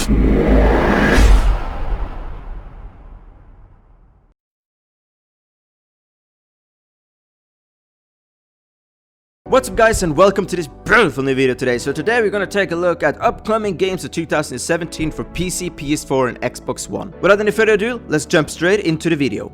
What's up guys, and welcome to this beautiful new video today. So today we're gonna take a look at upcoming games of 2017 for PC, PS4 and Xbox One. Without any further ado, let's jump straight into the video.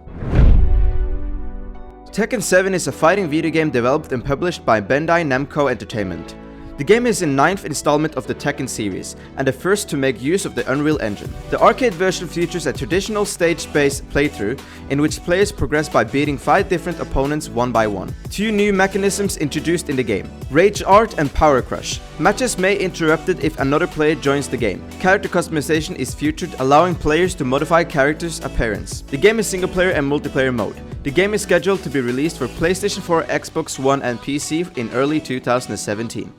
Tekken 7 is a fighting video game developed and published by Bandai Namco Entertainment. The game is the 9th installment of the Tekken series, and the first to make use of the Unreal Engine. The arcade version features a traditional stage-based playthrough, in which players progress by beating 5 different opponents one by one. 2 new mechanisms introduced in the game: Rage Art and Power Crush. Matches may be interrupted if another player joins the game. Character customization is featured, allowing players to modify characters' appearance. The game is single player and multiplayer mode. The game is scheduled to be released for PlayStation 4, Xbox One and PC in early 2017.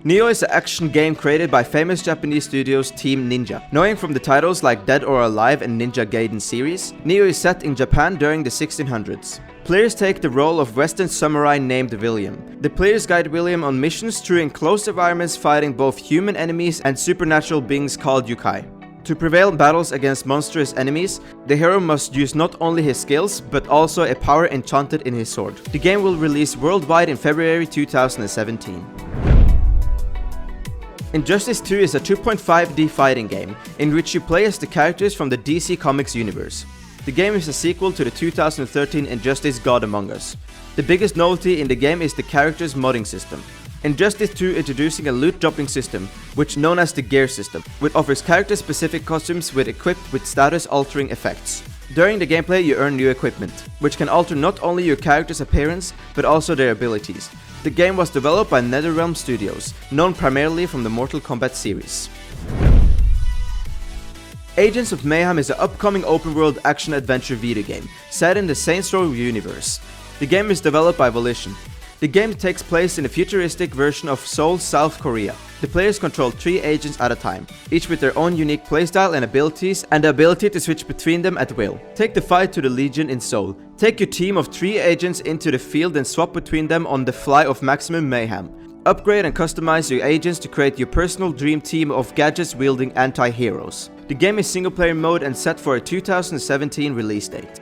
Nioh is an action game created by famous Japanese studios Team Ninja. Knowing from the titles like Dead or Alive and Ninja Gaiden series, Nioh is set in Japan during the 1600s. Players take the role of Western samurai named William. The players guide William on missions through enclosed environments, fighting both human enemies and supernatural beings called yokai. To prevail in battles against monstrous enemies, the hero must use not only his skills, but also a power enchanted in his sword. The game will release worldwide in February 2017. Injustice 2 is a 2.5D fighting game, in which you play as the characters from the DC Comics universe. The game is a sequel to the 2013 Injustice God Among Us. The biggest novelty in the game is the characters modding system. Injustice 2 introducing a loot dropping system, which known as the gear system, which offers character specific costumes equipped with status altering effects. During the gameplay you earn new equipment, which can alter not only your character's appearance, but also their abilities. The game was developed by NetherRealm Studios, known primarily from the Mortal Kombat series. Agents of Mayhem is an upcoming open-world action-adventure video game, set in the Saints Row universe. The game is developed by Volition. The game takes place in a futuristic version of Seoul, South Korea. The players control 3 agents at a time, each with their own unique playstyle and abilities, and the ability to switch between them at will. Take the fight to the Legion in Seoul. Take your team of 3 agents into the field and swap between them on the fly of maximum mayhem. Upgrade and customize your agents to create your personal dream team of gadgets-wielding anti-heroes. The game is single-player mode and set for a 2017 release date.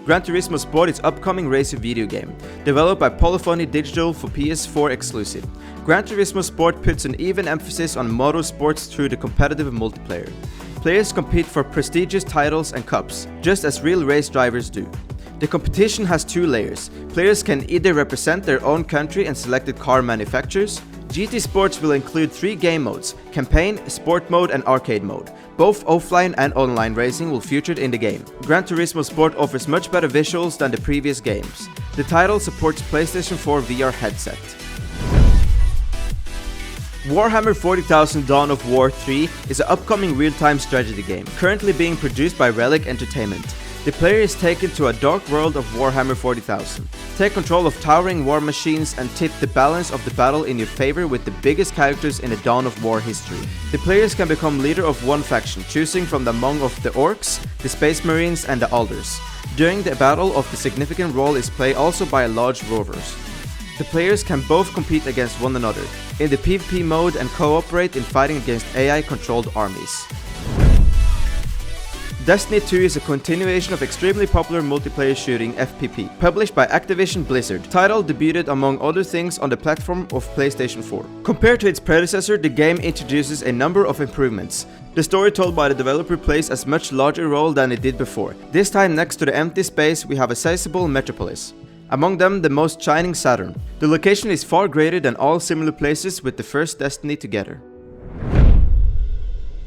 Gran Turismo Sport is upcoming racer video game, developed by Polyphony Digital for PS4 exclusive. Gran Turismo Sport puts an even emphasis on motorsports through the competitive multiplayer. Players compete for prestigious titles and cups, just as real race drivers do. The competition has 2 layers. Players can either represent their own country and selected car manufacturers. GT Sports will include 3 game modes: Campaign, Sport Mode and Arcade Mode. Both offline and online racing will feature in the game. Gran Turismo Sport offers much better visuals than the previous games. The title supports PlayStation 4 VR headset. Warhammer 40,000 Dawn of War 3 is an upcoming real-time strategy game, currently being produced by Relic Entertainment. The player is taken to a dark world of Warhammer 40,000. Take control of towering war machines and tip the balance of the battle in your favor with the biggest characters in the Dawn of War history. The players can become leader of one faction, choosing from among of the Orcs, the Space Marines and the Alders. During the battle, the significant role is played also by large rovers. The players can both compete against one another in the PvP mode and cooperate in fighting against AI-controlled armies. Destiny 2 is a continuation of extremely popular multiplayer shooting FPP, published by Activision Blizzard. The title debuted among other things on the platform of PlayStation 4. Compared to its predecessor, the game introduces a number of improvements. The story told by the developer plays a much larger role than it did before. This time, next to the empty space, we have a sizable metropolis. Among them, the most shining Saturn. The location is far greater than all similar places with the first Destiny together.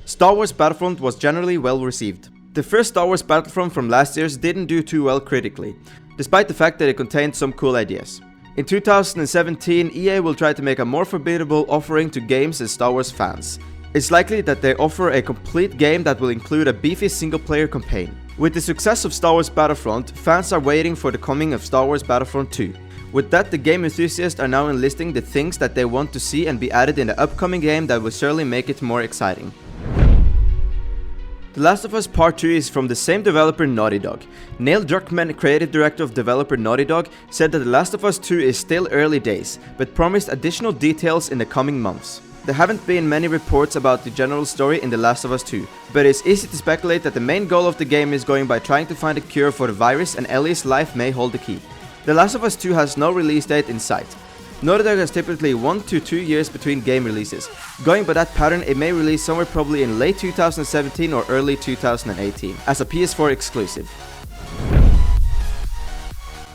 Star Wars Battlefront was generally well received. The first Star Wars Battlefront from last year's didn't do too well critically, despite the fact that it contained some cool ideas. In 2017, EA will try to make a more formidable offering to games and Star Wars fans. It's likely that they offer a complete game that will include a beefy single-player campaign. With the success of Star Wars Battlefront, fans are waiting for the coming of Star Wars Battlefront 2. With that, the game enthusiasts are now enlisting the things that they want to see and be added in the upcoming game that will surely make it more exciting. The Last of Us Part 2 is from the same developer Naughty Dog. Neil Druckmann, creative director of developer Naughty Dog, said that The Last of Us 2 is still early days, but promised additional details in the coming months. There haven't been many reports about the general story in The Last of Us 2, but it's easy to speculate that the main goal of the game is going by trying to find a cure for the virus, and Ellie's life may hold the key. The Last of Us 2 has no release date in sight. Naughty Dog has typically 1 to 2 years between game releases. Going by that pattern, it may release somewhere probably in late 2017 or early 2018 as a PS4 exclusive.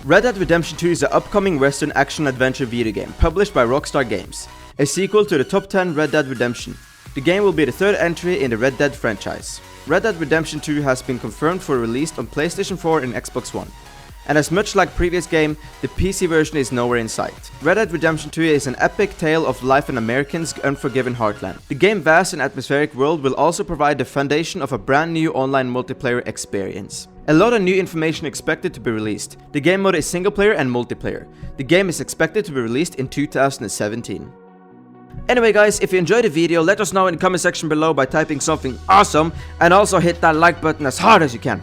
Red Dead Redemption 2 is an upcoming Western action-adventure video game published by Rockstar Games, a sequel to the top 10 Red Dead Redemption. The game will be the third entry in the Red Dead franchise. Red Dead Redemption 2 has been confirmed for release on PlayStation 4 and Xbox One. And as much like previous game, the PC version is nowhere in sight. Red Dead Redemption 2 is an epic tale of life in America's unforgiven heartland. The game's vast and atmospheric world will also provide the foundation of a brand new online multiplayer experience. A lot of new information expected to be released. The game mode is single player and multiplayer. The game is expected to be released in 2017. Anyway guys, if you enjoyed the video, let us know in the comment section below by typing something awesome, and also hit that like button as hard as you can.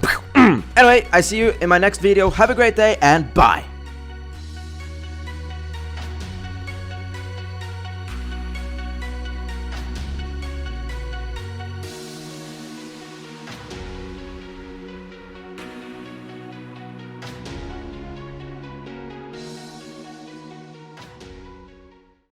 Anyway, I see you in my next video. Have a great day and bye!